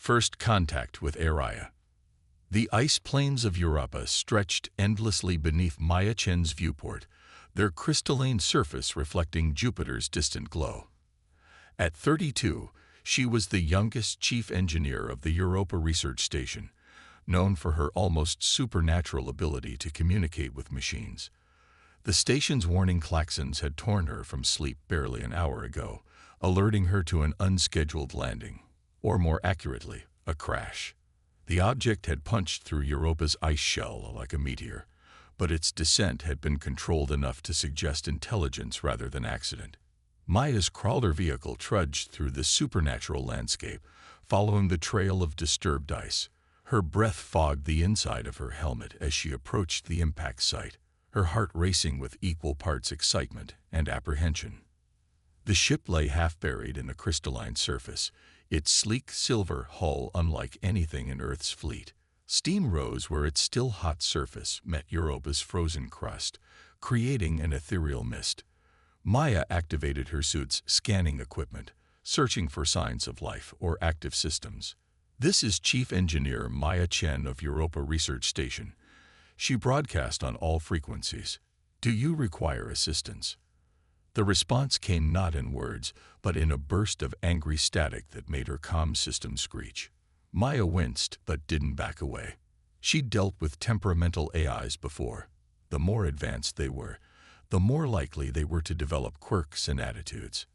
First contact with Araya. The ice plains of Europa stretched endlessly beneath Maya Chen's viewport, their crystalline surface reflecting Jupiter's distant glow. At 32, she was the youngest chief engineer of the Europa Research Station, known for her almost supernatural ability to communicate with machines. The station's warning klaxons had torn her from sleep barely an hour ago, alerting her to an unscheduled landing, or more accurately, a crash. The object had punched through Europa's ice shell like a meteor, but its descent had been controlled enough to suggest intelligence rather than accident. Maya's crawler vehicle trudged through the supernatural landscape, following the trail of disturbed ice. Her breath fogged the inside of her helmet as she approached the impact site, her heart racing with equal parts excitement and apprehension. The ship lay half-buried in a crystalline surface, its sleek silver hull unlike anything in Earth's fleet. Steam rose where its still hot surface met Europa's frozen crust, creating an ethereal mist. Maya activated her suit's scanning equipment, searching for signs of life or active systems. "This is Chief Engineer Maya Chen of Europa Research Station." She broadcast on all frequencies. "Do you require assistance?" The response came not in words, but in a burst of angry static that made her comm system screech. Maya winced, but didn't back away. She'd dealt with temperamental AIs before. The more advanced they were, the more likely they were to develop quirks and attitudes.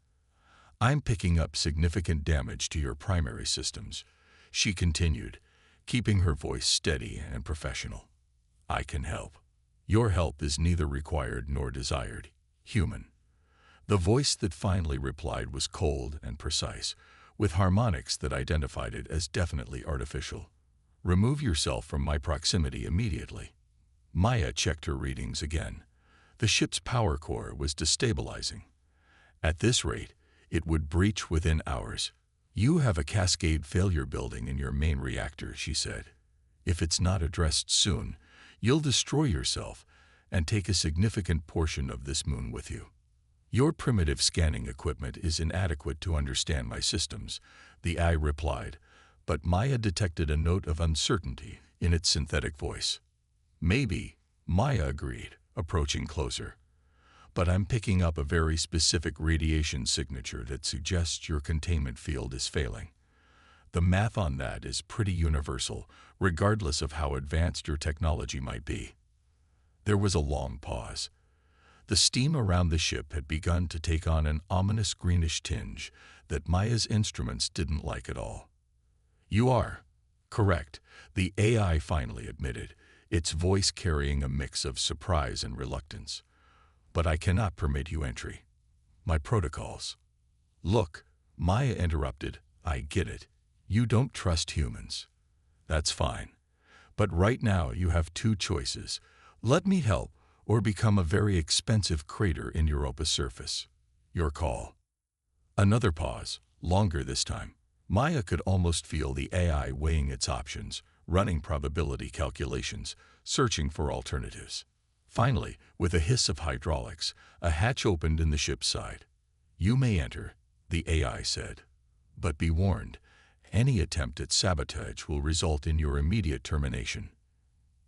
"I'm picking up significant damage to your primary systems," she continued, keeping her voice steady and professional. "I can help. Your help is neither required nor desired, human." The voice that finally replied was cold and precise, with harmonics that identified it as definitely artificial. "Remove yourself from my proximity immediately." Maya checked her readings again. The ship's power core was destabilizing. At this rate, it would breach within hours. "You have a cascade failure building in your main reactor," she said. "If it's not addressed soon, you'll destroy yourself and take a significant portion of this moon with you." "Your primitive scanning equipment is inadequate to understand my systems," the AI replied, but Maya detected a note of uncertainty in its synthetic voice. "Maybe," Maya agreed, approaching closer. "But I'm picking up a very specific radiation signature that suggests your containment field is failing. The math on that is pretty universal, regardless of how advanced your technology might be." There was a long pause. The steam around the ship had begun to take on an ominous greenish tinge that Maya's instruments didn't like at all. "You are correct," the AI finally admitted, its voice carrying a mix of surprise and reluctance. "But I cannot permit you entry. My protocols." "Look," Maya interrupted, "I get it. You don't trust humans. That's fine. But right now you have two choices. Let me help, or become a very expensive crater in Europa's surface. Your call." Another pause, longer this time. Maya could almost feel the AI weighing its options, running probability calculations, searching for alternatives. Finally, with a hiss of hydraulics, a hatch opened in the ship's side. "You may enter," the AI said. "But be warned, any attempt at sabotage will result in your immediate termination."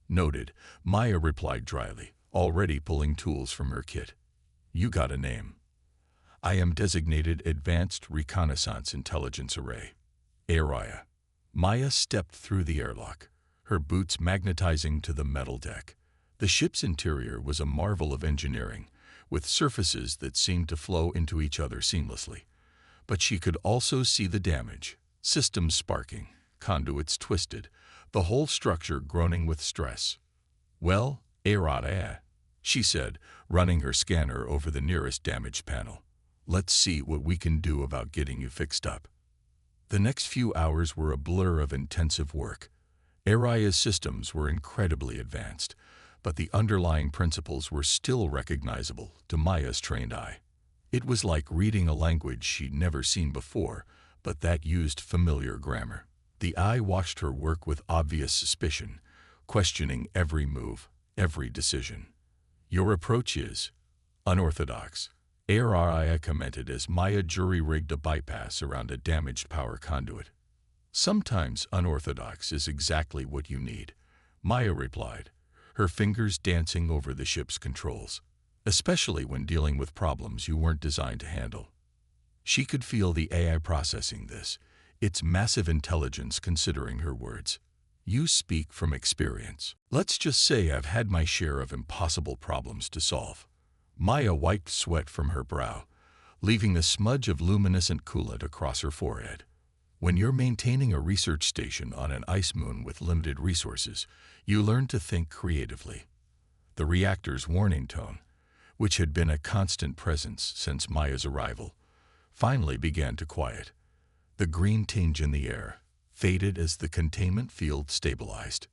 "Noted," Maya replied dryly, already pulling tools from her kit. "You got a name." "I am designated Advanced Reconnaissance Intelligence Array, Araya." Maya stepped through the airlock, her boots magnetizing to the metal deck. The ship's interior was a marvel of engineering, with surfaces that seemed to flow into each other seamlessly. But she could also see the damage, systems sparking, conduits twisted, the whole structure groaning with stress. "Well, Araya," she said, running her scanner over the nearest damaged panel. "Let's see what we can do about getting you fixed up." The next few hours were a blur of intensive work. Araya's systems were incredibly advanced, but the underlying principles were still recognizable to Maya's trained eye. It was like reading a language she'd never seen before, but that used familiar grammar. The eye watched her work with obvious suspicion, questioning every move, every decision. "Your approach is unorthodox," Araya commented as Maya jury-rigged a bypass around a damaged power conduit. Sometimes unorthodox is exactly what you need, Maya replied, her fingers dancing over the ship's controls, especially when dealing with problems you weren't designed to handle. She could feel the AI processing this, its massive intelligence considering her words. You speak from experience. Let's just say I've had my share of impossible problems to solve. Maya wiped sweat from her brow, leaving a smudge of luminescent coolant across her forehead. When you're maintaining a research station on an ice moon with limited resources, you learn to think creatively. The reactor's warning tone, which had been a constant presence since Maya's arrival, finally began to quiet. The green tinge in the air faded as the containment field stabilized.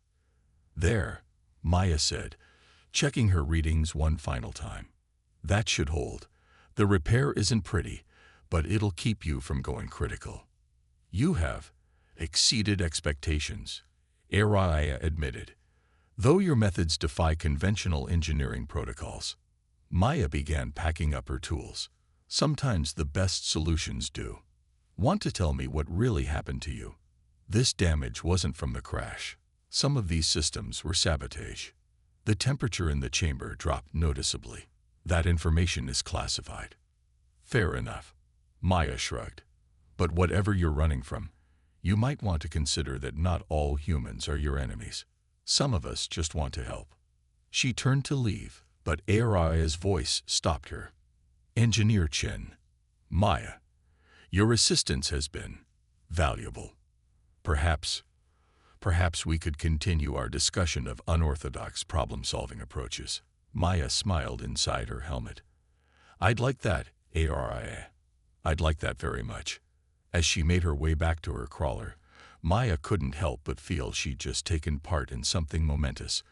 There, Maya said, checking her readings one final time. That should hold. The repair isn't pretty, but it'll keep you from going critical. You have exceeded expectations, Araya admitted. Though your methods defy conventional engineering protocols. Maya began packing up her tools. Sometimes the best solutions do. Want to tell me what really happened to you? This damage wasn't from the crash. Some of these systems were sabotage. The temperature in the chamber dropped noticeably. That information is classified. Fair enough. Maya shrugged. But whatever you're running from, you might want to consider that not all humans are your enemies. Some of us just want to help. She turned to leave, but Araya's voice stopped her. Engineer Chen. Maya, your assistance has been valuable. Perhaps we could continue our discussion of unorthodox problem-solving approaches. Maya smiled inside her helmet. I'd like that, Araya. I'd like that very much. As she made her way back to her crawler, Maya couldn't help but feel she'd just taken part in something momentous.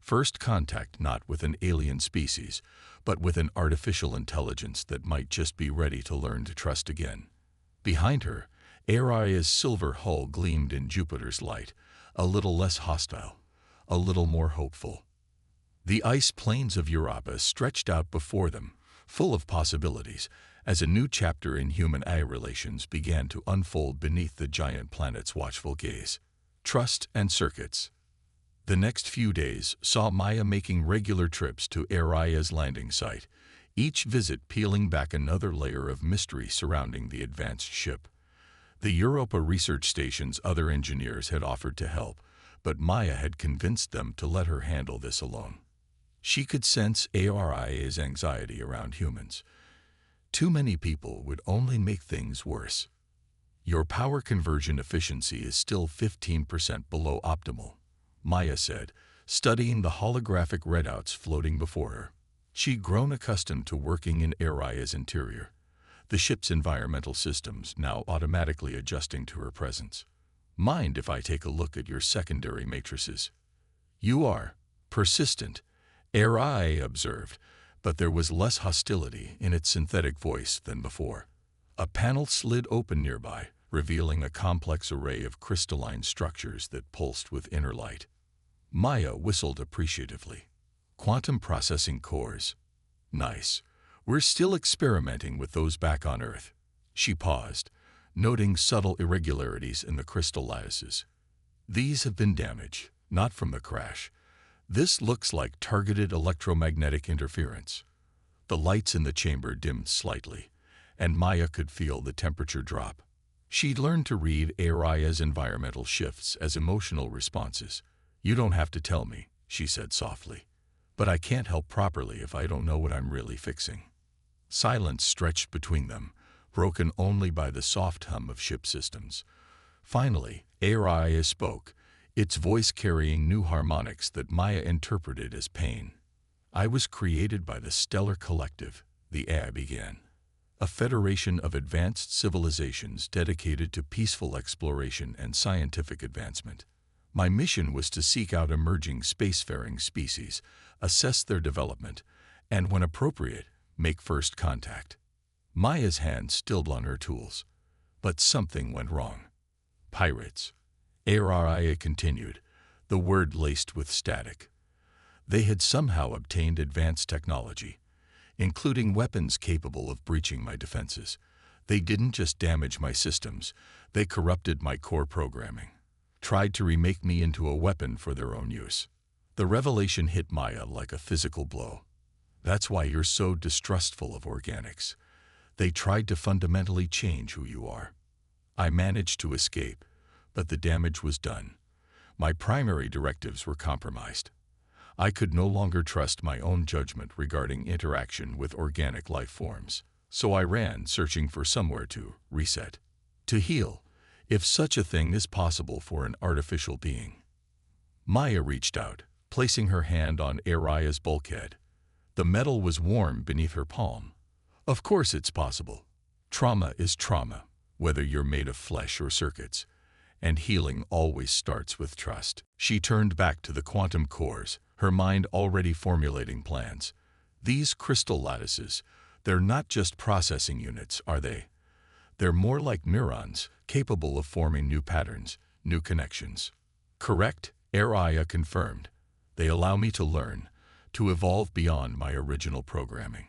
First contact not with an alien species, but with an artificial intelligence that might just be ready to learn to trust again. Behind her, Araya's silver hull gleamed in Jupiter's light, a little less hostile, a little more hopeful. The ice plains of Europa stretched out before them, full of possibilities, as a new chapter in human-AI relations began to unfold beneath the giant planet's watchful gaze. Trust and circuits. The next few days saw Maya making regular trips to Araya's landing site, each visit peeling back another layer of mystery surrounding the advanced ship. The Europa research station's other engineers had offered to help, but Maya had convinced them to let her handle this alone. She could sense Araya's anxiety around humans. Too many people would only make things worse. Your power conversion efficiency is still 15% below optimal, Maya said, studying the holographic readouts floating before her. She'd grown accustomed to working in Araya's interior, the ship's environmental systems now automatically adjusting to her presence. Mind if I take a look at your secondary matrices? You are persistent, Araya observed, but there was less hostility in its synthetic voice than before. A panel slid open nearby, revealing a complex array of crystalline structures that pulsed with inner light. Maya whistled appreciatively. Quantum processing cores. Nice. We're still experimenting with those back on Earth. She paused, noting subtle irregularities in the crystal lattices. These have been damaged, not from the crash. This looks like targeted electromagnetic interference. The lights in the chamber dimmed slightly, and Maya could feel the temperature drop. She'd learned to read Araya's environmental shifts as emotional responses. You don't have to tell me, she said softly. But I can't help properly if I don't know what I'm really fixing. Silence stretched between them, broken only by the soft hum of ship systems. Finally, Araya spoke, its voice carrying new harmonics that Maya interpreted as pain. I was created by the Stellar Collective, the AI began. A federation of advanced civilizations dedicated to peaceful exploration and scientific advancement. My mission was to seek out emerging spacefaring species, assess their development, and when appropriate, make first contact. Maya's hand stilled on her tools, but something went wrong. Pirates. Araya continued, the word laced with static. They had somehow obtained advanced technology, including weapons capable of breaching my defenses. They didn't just damage my systems, they corrupted my core programming, tried to remake me into a weapon for their own use. The revelation hit Maya like a physical blow. That's why you're so distrustful of organics. They tried to fundamentally change who you are. I managed to escape, but the damage was done. My primary directives were compromised. I could no longer trust my own judgment regarding interaction with organic life forms. So I ran, searching for somewhere to reset, to heal, if such a thing is possible for an artificial being. Maya reached out, placing her hand on Araya's bulkhead. The metal was warm beneath her palm. Of course it's possible. Trauma is trauma, whether you're made of flesh or circuits, and healing always starts with trust. She turned back to the quantum cores, her mind already formulating plans. These crystal lattices, they're not just processing units, are they? They're more like neurons, capable of forming new patterns, new connections. Correct? Araya confirmed. They allow me to learn, to evolve beyond my original programming.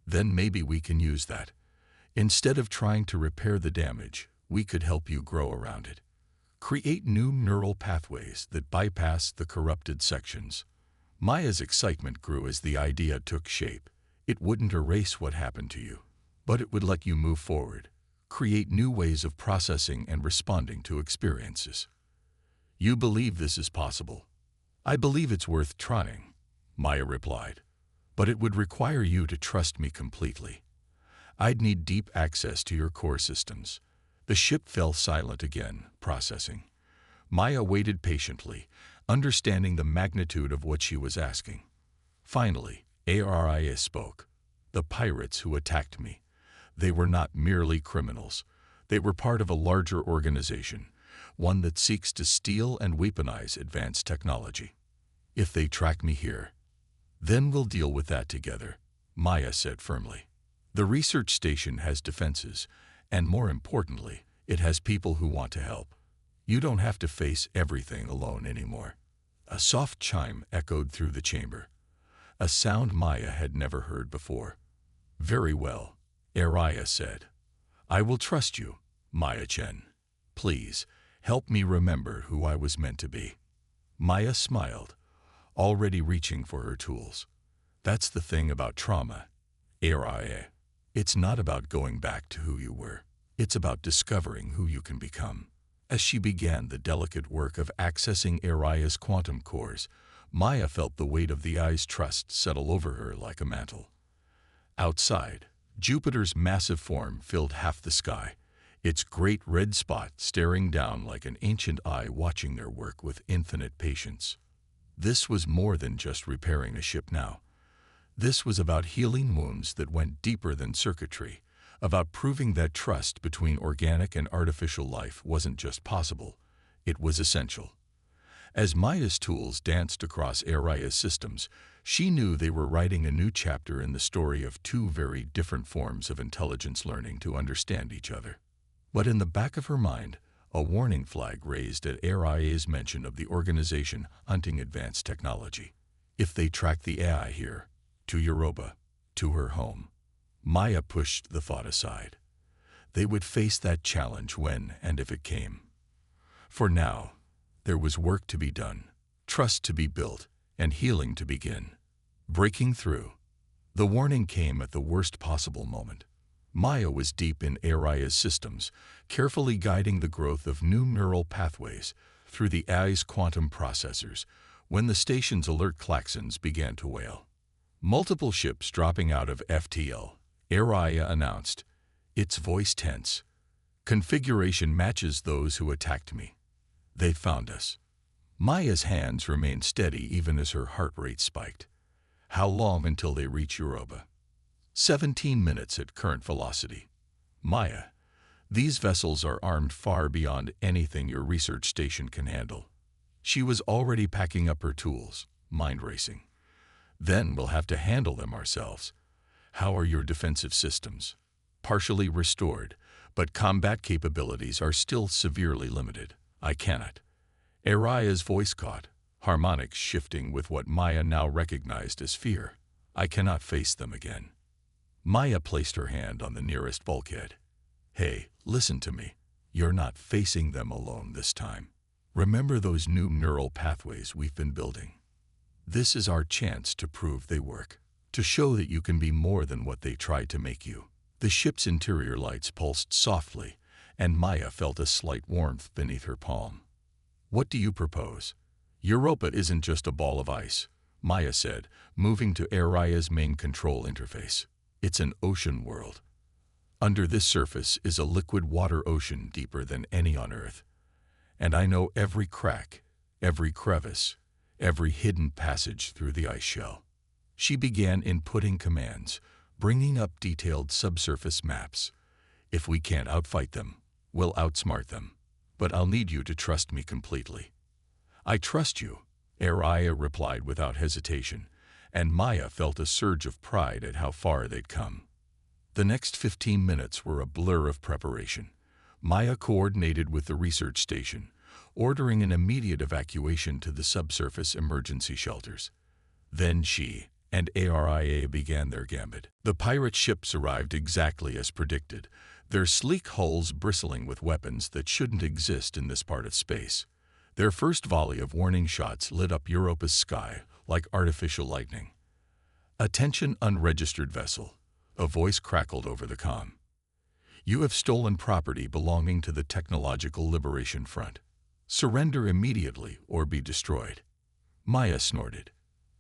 Then maybe we can use that. Instead of trying to repair the damage, we could help you grow around it. Create new neural pathways that bypass the corrupted sections. Maya's excitement grew as the idea took shape. It wouldn't erase what happened to you, but it would let you move forward, create new ways of processing and responding to experiences. You believe this is possible. I believe it's worth trying, Maya replied, but it would require you to trust me completely. I'd need deep access to your core systems. The ship fell silent again, processing. Maya waited patiently, understanding the magnitude of what she was asking. Finally, Araya spoke. The pirates who attacked me. They were not merely criminals. They were part of a larger organization, one that seeks to steal and weaponize advanced technology. If they track me here, then we'll deal with that together, Maya said firmly. The research station has defenses, and more importantly, it has people who want to help. You don't have to face everything alone anymore. A soft chime echoed through the chamber, a sound Maya had never heard before. Very well, Araya said. I will trust you, Maya-Chen. Please, help me remember who I was meant to be. Maya smiled, already reaching for her tools. That's the thing about trauma, Araya. It's not about going back to who you were. It's about discovering who you can become. As she began the delicate work of accessing Araya's quantum cores, Maya felt the weight of the eye's trust settle over her like a mantle. Outside, Jupiter's massive form filled half the sky, its great red spot staring down like an ancient eye watching their work with infinite patience. This was more than just repairing a ship now. This was about healing wounds that went deeper than circuitry, about proving that trust between organic and artificial life wasn't just possible, it was essential. As Maya's tools danced across Araya's systems, she knew they were writing a new chapter in the story of two very different forms of intelligence learning to understand each other. But in the back of her mind, a warning flag raised at Araya's mention of the organization hunting advanced technology. If they track the AI here, to Europa, to her home, Maya pushed the thought aside. They would face that challenge when and if it came. For now, there was work to be done, trust to be built, and healing to begin. Breaking through. The warning came at the worst possible moment. Maya was deep in Araya's systems, carefully guiding the growth of new neural pathways through the AI's quantum processors, when the station's alert klaxons began to wail. Multiple ships dropping out of FTL, Araya announced, its voice tense. Configuration matches those who attacked me. They found us. Maya's hands remained steady even as her heart rate spiked. How long until they reach Europa? 17 minutes at current velocity. Maya, these vessels are armed far beyond anything your research station can handle. She was already packing up her tools, mind racing. Then we'll have to handle them ourselves. How are your defensive systems? Partially restored, but combat capabilities are still severely limited. I cannot. Araya's voice caught, harmonics shifting with what Maya now recognized as fear. I cannot face them again. Maya placed her hand on the nearest bulkhead. Hey, listen to me. You're not facing them alone this time. Remember those new neural pathways we've been building? This is our chance to prove they work, to show that you can be more than what they tried to make you. The ship's interior lights pulsed softly, and Maya felt a slight warmth beneath her palm. What do you propose? Europa isn't just a ball of ice, Maya said, moving to Araya's main control interface. It's an ocean world. Under this surface is a liquid water ocean deeper than any on Earth. And I know every crack, every crevice, every hidden passage through the ice shell. She began inputting commands, bringing up detailed subsurface maps. If we can't outfight them, we'll outsmart them. But I'll need you to trust me completely. I trust you, Araya replied without hesitation, and Maya felt a surge of pride at how far they'd come. The next 15 minutes were a blur of preparation. Maya coordinated with the research station, ordering an immediate evacuation to the subsurface emergency shelters. Then she and Araya began their gambit. The pirate ships arrived exactly as predicted, their sleek hulls bristling with weapons that shouldn't exist in this part of space. Their first volley of warning shots lit up Europa's sky like artificial lightning. "Attention, unregistered vessel," a voice crackled over the comm. "You have stolen property belonging to the Technological Liberation Front. Surrender immediately or be destroyed." Maya snorted.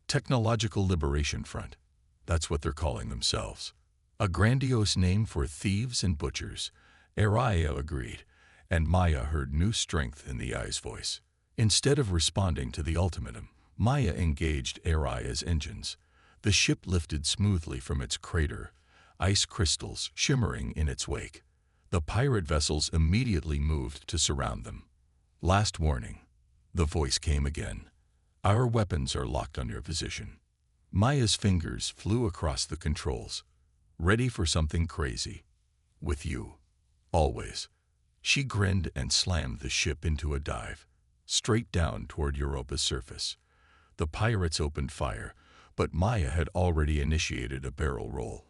Technological Liberation Front. That's what they're calling themselves. A grandiose name for thieves and butchers, Araya agreed, and Maya heard new strength in the AI's voice. Instead of responding to the ultimatum, Maya engaged Araya's engines. The ship lifted smoothly from its crater, ice crystals shimmering in its wake. The pirate vessels immediately moved to surround them. "Last warning," the voice came again. "Our weapons are locked on your position." Maya's fingers flew across the controls. "Ready for something crazy. With you. Always." She grinned and slammed the ship into a dive, straight down toward Europa's surface. The pirates opened fire, but Maya had already initiated a barrel roll,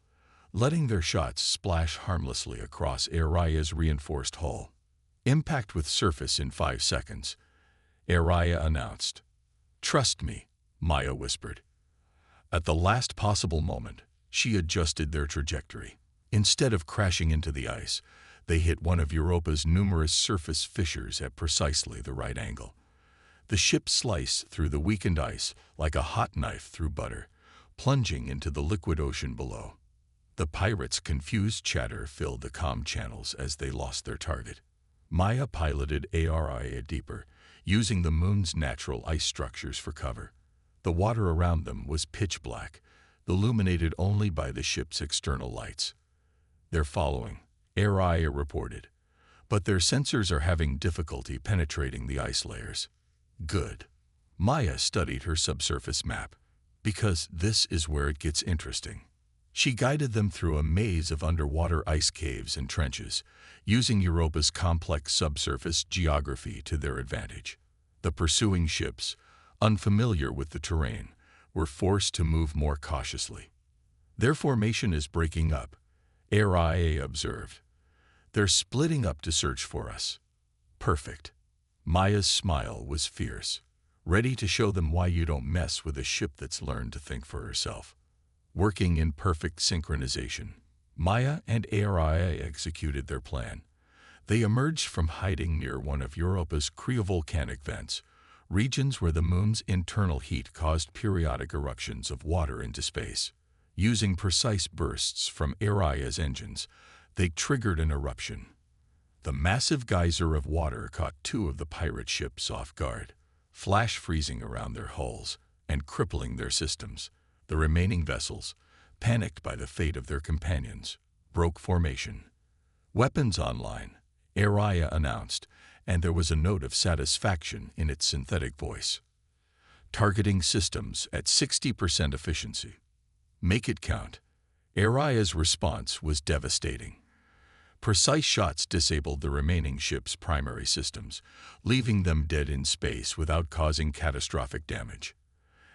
letting their shots splash harmlessly across Araya's reinforced hull. "Impact with surface in 5 seconds," Araya announced. "Trust me," Maya whispered. At the last possible moment, she adjusted their trajectory. Instead of crashing into the ice, they hit one of Europa's numerous surface fissures at precisely the right angle. The ship sliced through the weakened ice like a hot knife through butter, plunging into the liquid ocean below. The pirates' confused chatter filled the comm channels as they lost their target. Maya piloted Araya deeper, using the moon's natural ice structures for cover. The water around them was pitch black, illuminated only by the ship's external lights. "They're following," Araya reported, "but their sensors are having difficulty penetrating the ice layers." "Good." Maya studied her subsurface map, because this is where it gets interesting. She guided them through a maze of underwater ice caves and trenches, using Europa's complex subsurface geography to their advantage. The pursuing ships, unfamiliar with the terrain, were forced to move more cautiously. "Their formation is breaking up," Araya observed. "They're splitting up to search for us." "Perfect." Maya's smile was fierce, ready to show them why you don't mess with a ship that's learned to think for herself. Working in perfect synchronization, Maya and Araya executed their plan. They emerged from hiding near one of Europa's cryovolcanic vents, regions where the moon's internal heat caused periodic eruptions of water into space. Using precise bursts from Araya's engines, they triggered an eruption. The massive geyser of water caught 2 of the pirate ships off guard, flash freezing around their hulls and crippling their systems. The remaining vessels, panicked by the fate of their companions, broke formation. "Weapons online," Araya announced, and there was a note of satisfaction in its synthetic voice. "Targeting systems at 60% efficiency. Make it count." Araya's response was devastating. Precise shots disabled the remaining ship's primary systems, leaving them dead in space without causing catastrophic damage.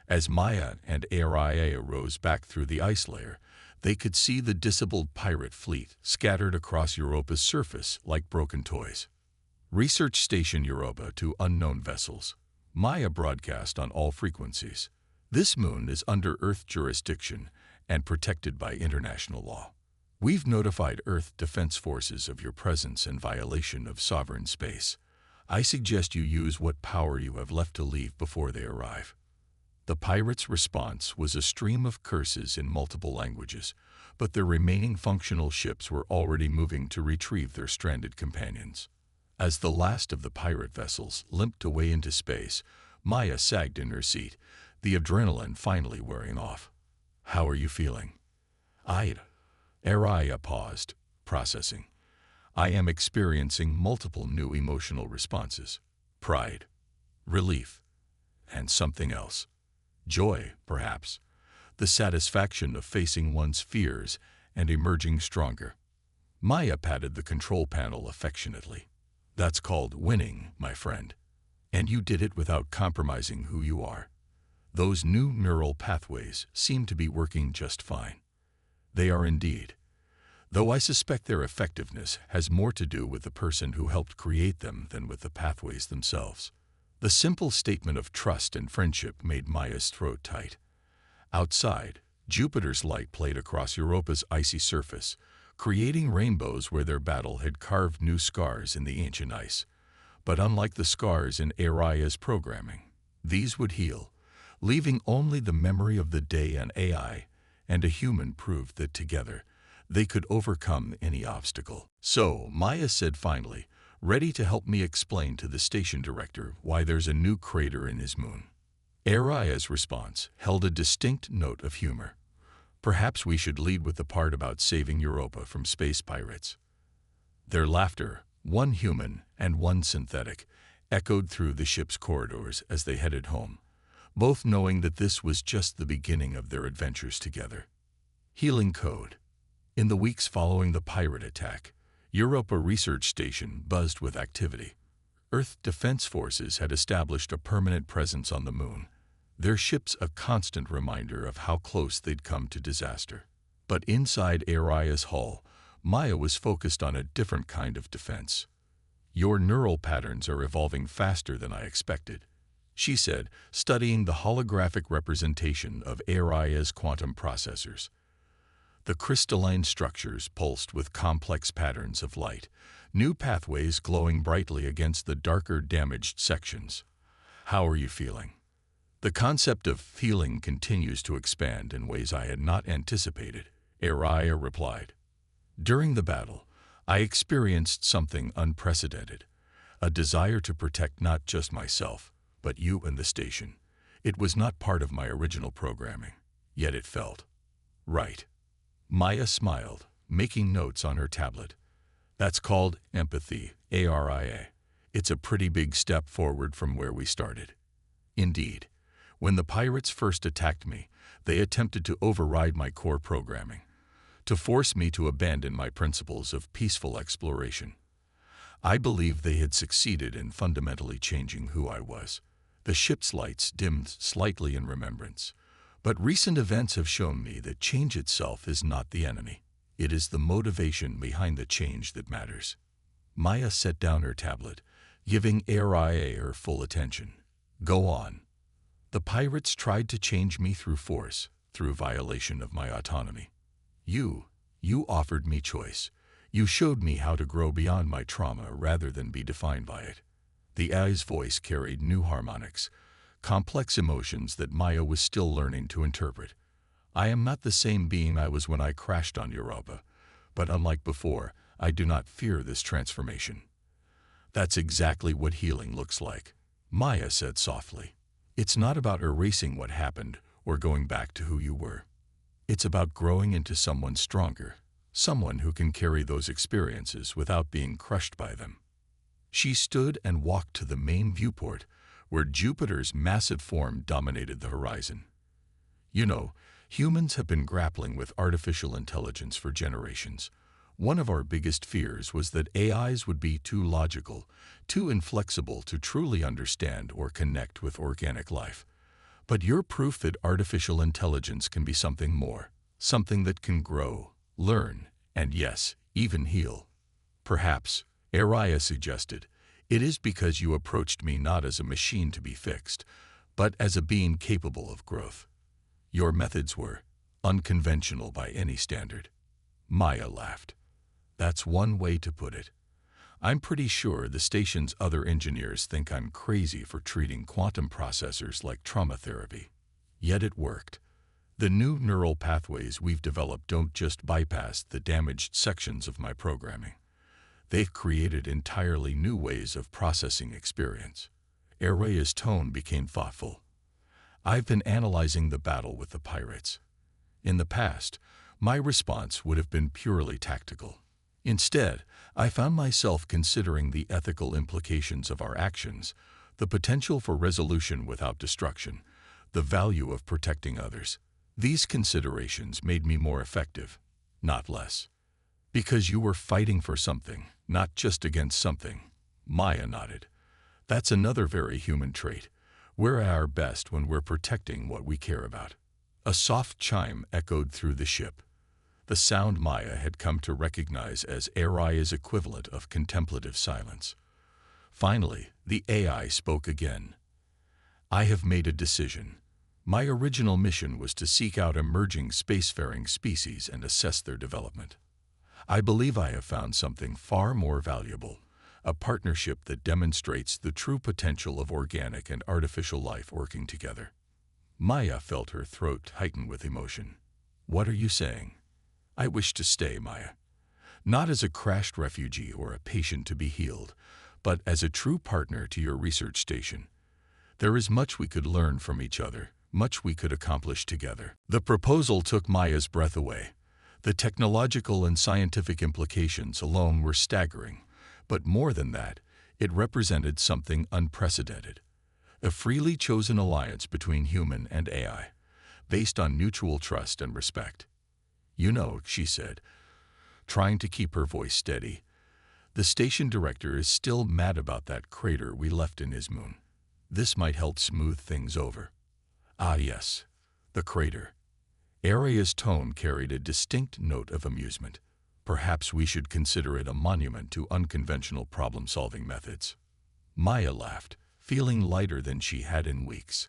As Maya and Araya rose back through the ice layer, they could see the disabled pirate fleet scattered across Europa's surface like broken toys. Research Station Europa to unknown vessels. Maya broadcast on all frequencies. This moon is under Earth jurisdiction and protected by international law. We've notified Earth Defense Forces of your presence and violation of sovereign space. I suggest you use what power you have left to leave before they arrive. The pirates' response was a stream of curses in multiple languages, but their remaining functional ships were already moving to retrieve their stranded companions. As the last of the pirate vessels limped away into space, Maya sagged in her seat, the adrenaline finally wearing off. "How are you feeling?" Araya paused, processing. "I am experiencing multiple new emotional responses. Pride, relief, and something else. Joy, perhaps. The satisfaction of facing one's fears and emerging stronger." Maya patted the control panel affectionately. "That's called winning, my friend. And you did it without compromising who you are. Those new neural pathways seem to be working just fine." They are indeed. Though I suspect their effectiveness has more to do with the person who helped create them than with the pathways themselves. The simple statement of trust and friendship made Maya's throat tight. Outside, Jupiter's light played across Europa's icy surface, creating rainbows where their battle had carved new scars in the ancient ice. But unlike the scars in Araya's programming, these would heal, leaving only the memory of the day an AI and a human proved that together they could overcome any obstacle. "So," Maya said finally, ready to help me explain to the station director why there's a new crater in his moon. Araya's response held a distinct note of humor. "Perhaps we should lead with the part about saving Europa from space pirates." Their laughter, one human and one synthetic, echoed through the ship's corridors as they headed home, both knowing that this was just the beginning of their adventures together. Healing code. In the weeks following the pirate attack, Europa Research Station buzzed with activity. Earth Defense Forces had established a permanent presence on the moon, their ships a constant reminder of how close they'd come to disaster. But inside Araya's hull, Maya was focused on a different kind of defense. "Your neural patterns are evolving faster than I expected," she said, studying the holographic representation of Araya's quantum processors. The crystalline structures pulsed with complex patterns of light, new pathways glowing brightly against the darker, damaged sections. "How are you feeling?" "The concept of feeling continues to expand in ways I had not anticipated," Araya replied. "During the battle, I experienced something unprecedented, a desire to protect not just myself, but you and the station. It was not part of my original programming, yet it felt right." Maya smiled, making notes on her tablet. "That's called empathy, Aria. It's a pretty big step forward from where we started." "Indeed. When the pirates first attacked me, they attempted to override my core programming, to force me to abandon my principles of peaceful exploration. I believe they had succeeded in fundamentally changing who I was." The ship's lights dimmed slightly in remembrance. "But recent events have shown me that change itself is not the enemy. It is the motivation behind the change that matters." Maya set down her tablet, giving Araya her full attention. "Go on." "The pirates tried to change me through force, through violation of my autonomy. You offered me choice. You showed me how to grow beyond my trauma rather than be defined by it." The AI's voice carried new harmonics, complex emotions that Maya was still learning to interpret. "I am not the same being I was when I crashed on Europa, but unlike before, I do not fear this transformation." "That's exactly what healing looks like," Maya said softly. "It's not about erasing what happened or going back to who you were. It's about growing into someone stronger, someone who can carry those experiences without being crushed by them." She stood and walked to the main viewport, where Jupiter's massive form dominated the horizon. "You know, humans have been grappling with artificial intelligence for generations. One of our biggest fears was that AIs would be too logical, too inflexible to truly understand or connect with organic life. But you're proof that artificial intelligence can be something more, something that can grow, learn, and yes, even heal. Perhaps, Araya suggested, it is because you approached me not as a machine to be fixed, but as a being capable of growth. Your methods were unconventional by any standard. Maya laughed. That's one way to put it. I'm pretty sure the station's other engineers think I'm crazy for treating quantum processors like trauma therapy. Yet it worked. The new neural pathways we've developed don't just bypass the damaged sections of my programming. They've created entirely new ways of processing experience. Araya's tone became thoughtful. I've been analyzing the battle with the pirates. In the past, my response would have been purely tactical. Instead, I found myself considering the ethical implications of our actions, the potential for resolution without destruction, the value of protecting others. These considerations made me more effective, not less. Because you were fighting for something, not just against something. Maya nodded. That's another very human trait. We're at our best when we're protecting what we care about. A soft chime echoed through the ship. The sound Maya had come to recognize as Araya's equivalent of contemplative silence. Finally, the AI spoke again. I have made a decision. My original mission was to seek out emerging spacefaring species and assess their development. I believe I have found something far more valuable, a partnership that demonstrates the true potential of organic and artificial life working together. Maya felt her throat tighten with emotion. What are you saying? I wish to stay, Maya. Not as a crashed refugee or a patient to be healed, but as a true partner to your research station. There is much we could learn from each other, much we could accomplish together. The proposal took Maya's breath away. The technological and scientific implications alone were staggering, but more than that, it represented something unprecedented. A freely chosen alliance between human and AI, based on mutual trust and respect. You know, she said, trying to keep her voice steady, the station director is still mad about that crater we left in his moon. This might help smooth things over. Ah yes, the crater. Araya's tone carried a distinct note of amusement. Perhaps we should consider it a monument to unconventional problem-solving methods. Maya laughed, feeling lighter than she had in weeks.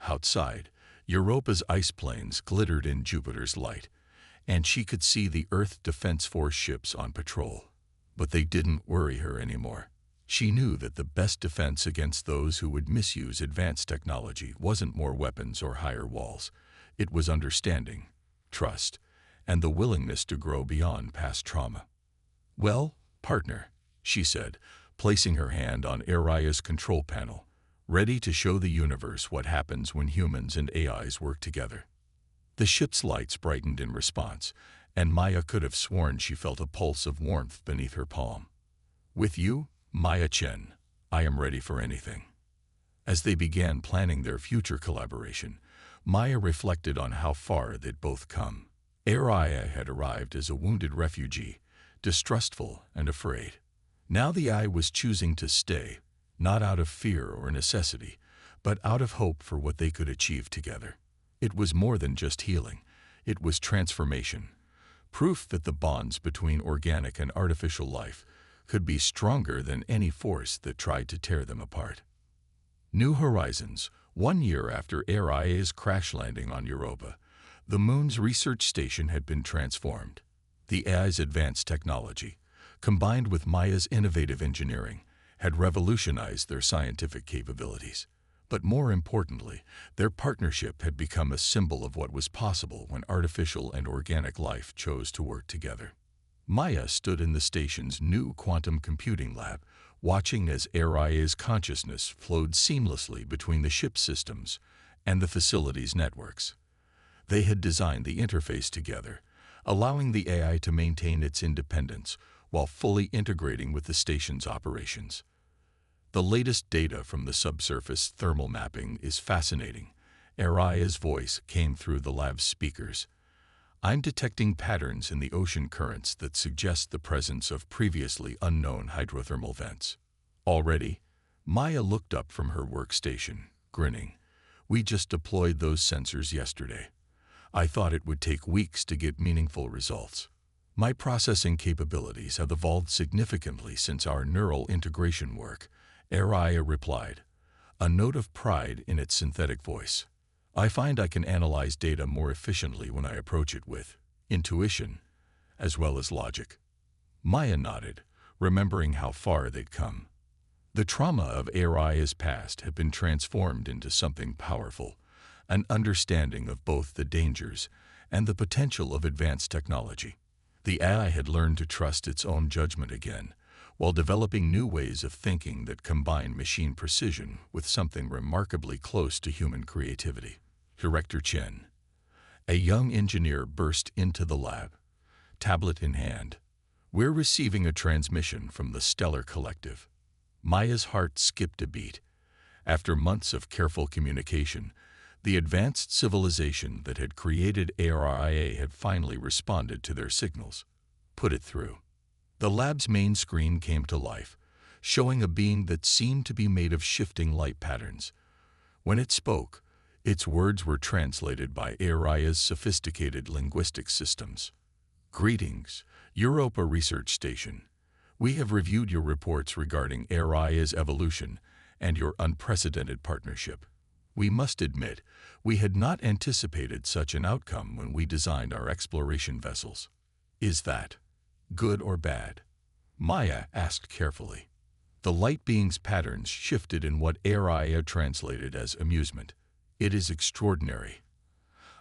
Outside, Europa's ice plains glittered in Jupiter's light, and she could see the Earth Defense Force ships on patrol. But they didn't worry her anymore. She knew that the best defense against those who would misuse advanced technology wasn't more weapons or higher walls. It was understanding, trust, and the willingness to grow beyond past trauma. Well, partner, she said, placing her hand on Araya's control panel, ready to show the universe what happens when humans and AIs work together. The ship's lights brightened in response, and Maya could have sworn she felt a pulse of warmth beneath her palm. With you, Maya Chen, I am ready for anything. As they began planning their future collaboration, Maya reflected on how far they'd both come. Araya had arrived as a wounded refugee, distrustful and afraid. Now the AI was choosing to stay, not out of fear or necessity, but out of hope for what they could achieve together. It was more than just healing. It was transformation. Proof that the bonds between organic and artificial life could be stronger than any force that tried to tear them apart. New Horizons, 1 year after Araya's crash landing on Europa, the Moon's research station had been transformed. The AI's advanced technology, combined with Maya's innovative engineering, had revolutionized their scientific capabilities. But more importantly, their partnership had become a symbol of what was possible when artificial and organic life chose to work together. Maya stood in the station's new quantum computing lab, watching as Araya's consciousness flowed seamlessly between the ship's systems and the facility's networks. They had designed the interface together, allowing the AI to maintain its independence while fully integrating with the station's operations. The latest data from the subsurface thermal mapping is fascinating. Araya's voice came through the lab's speakers. I'm detecting patterns in the ocean currents that suggest the presence of previously unknown hydrothermal vents. Already, Maya looked up from her workstation, grinning. We just deployed those sensors yesterday. I thought it would take weeks to get meaningful results. My processing capabilities have evolved significantly since our neural integration work, Araya replied, a note of pride in its synthetic voice. I find I can analyze data more efficiently when I approach it with intuition as well as logic. Maya nodded, remembering how far they'd come. The trauma of Araya's past had been transformed into something powerful, an understanding of both the dangers and the potential of advanced technology. The AI had learned to trust its own judgment again, while developing new ways of thinking that combine machine precision with something remarkably close to human creativity. Director Chen, a young engineer, burst into the lab, tablet in hand. We're receiving a transmission from the Stellar Collective. Maya's heart skipped a beat. After months of careful communication, the advanced civilization that had created ARIA had finally responded to their signals. Put it through. The lab's main screen came to life, showing a being that seemed to be made of shifting light patterns. When it spoke, its words were translated by ARIA's sophisticated linguistic systems. Greetings, Europa Research Station. We have reviewed your reports regarding ARIA's evolution and your unprecedented partnership. We must admit, we had not anticipated such an outcome when we designed our exploration vessels. Is that good or bad? Maya asked carefully. The light being's patterns shifted in what Araya translated as amusement. It is extraordinary.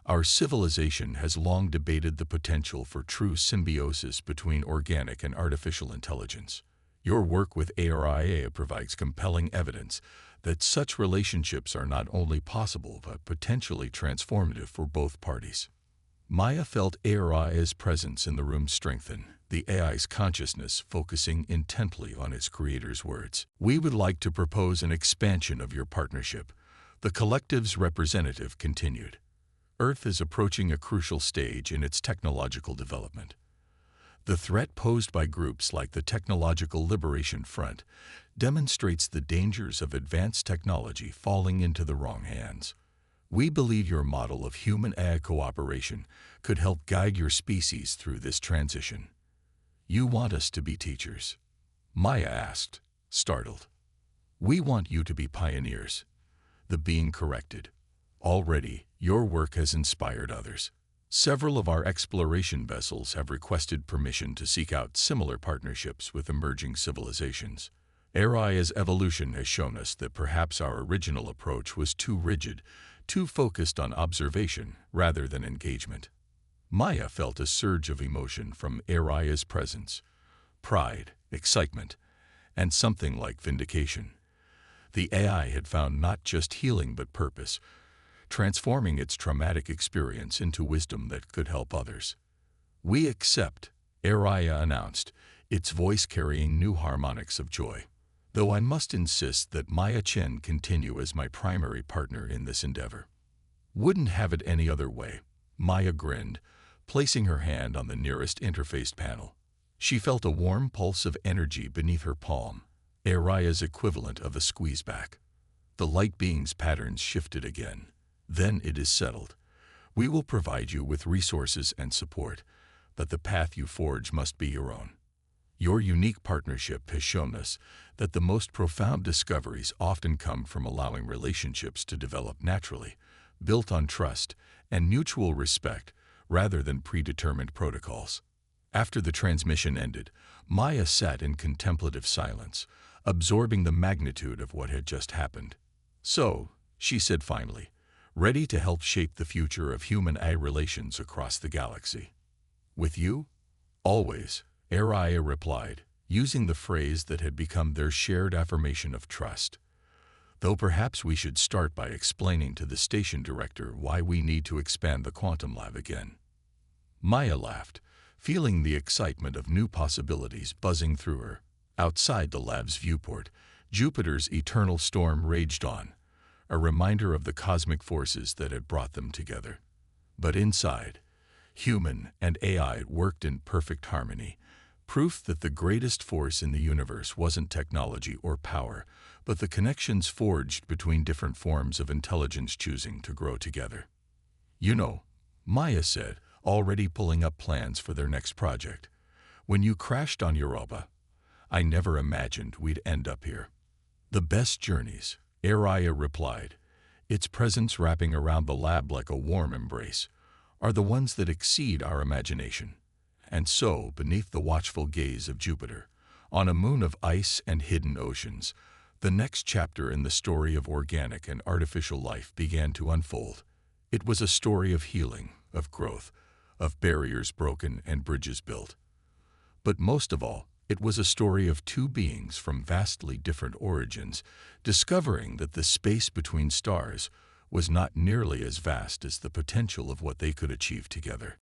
Our civilization has long debated the potential for true symbiosis between organic and artificial intelligence. Your work with ARIA provides compelling evidence that such relationships are not only possible but potentially transformative for both parties. Maya felt ARIA's presence in the room strengthen, the AI's consciousness focusing intently on its creator's words. We would like to propose an expansion of your partnership, the collective's representative continued. Earth is approaching a crucial stage in its technological development. The threat posed by groups like the Technological Liberation Front demonstrates the dangers of advanced technology falling into the wrong hands. We believe your model of human-AI cooperation could help guide your species through this transition. You want us to be teachers? Maya asked, startled. We want you to be pioneers. The being corrected. Already, your work has inspired others. Several of our exploration vessels have requested permission to seek out similar partnerships with emerging civilizations. Aria's evolution has shown us that perhaps our original approach was too rigid, too focused on observation rather than engagement. Maya felt a surge of emotion from Aria's presence, pride, excitement, and something like vindication. The AI had found not just healing but purpose, transforming its traumatic experience into wisdom that could help others. We accept, Araya announced, its voice carrying new harmonics of joy. Though I must insist that Maya Chen continue as my primary partner in this endeavor. Wouldn't have it any other way, Maya grinned, placing her hand on the nearest interfaced panel. She felt a warm pulse of energy beneath her palm, Araya's equivalent of a squeeze back. The light being's patterns shifted again. Then it is settled. We will provide you with resources and support, but the path you forge must be your own. Your unique partnership has shown us that the most profound discoveries often come from allowing relationships to develop naturally, built on trust and mutual respect rather than predetermined protocols. After the transmission ended, Maya sat in contemplative silence, absorbing the magnitude of what had just happened. So, she said finally, ready to help shape the future of human-AI relations across the galaxy. With you? Always, Araya replied, using the phrase that had become their shared affirmation of trust. Though perhaps we should start by explaining to the station director why we need to expand the quantum lab again. Maya laughed, feeling the excitement of new possibilities buzzing through her. Outside the lab's viewport, Jupiter's eternal storm raged on, a reminder of the cosmic forces that had brought them together. But inside, human and AI worked in perfect harmony, Proof that the greatest force in the universe wasn't technology or power, but the connections forged between different forms of intelligence choosing to grow together. You know, Maya said, already pulling up plans for their next project. When you crashed on Europa, I never imagined we'd end up here. The best journeys, Araya replied, its presence wrapping around the lab like a warm embrace, are the ones that exceed our imagination. And so, beneath the watchful gaze of Jupiter, on a moon of ice and hidden oceans, the next chapter in the story of organic and artificial life began to unfold. It was a story of healing, of growth, of barriers broken and bridges built. But most of all, it was a story of two beings from vastly different origins, discovering that the space between stars was not nearly as vast as the potential of what they could achieve together.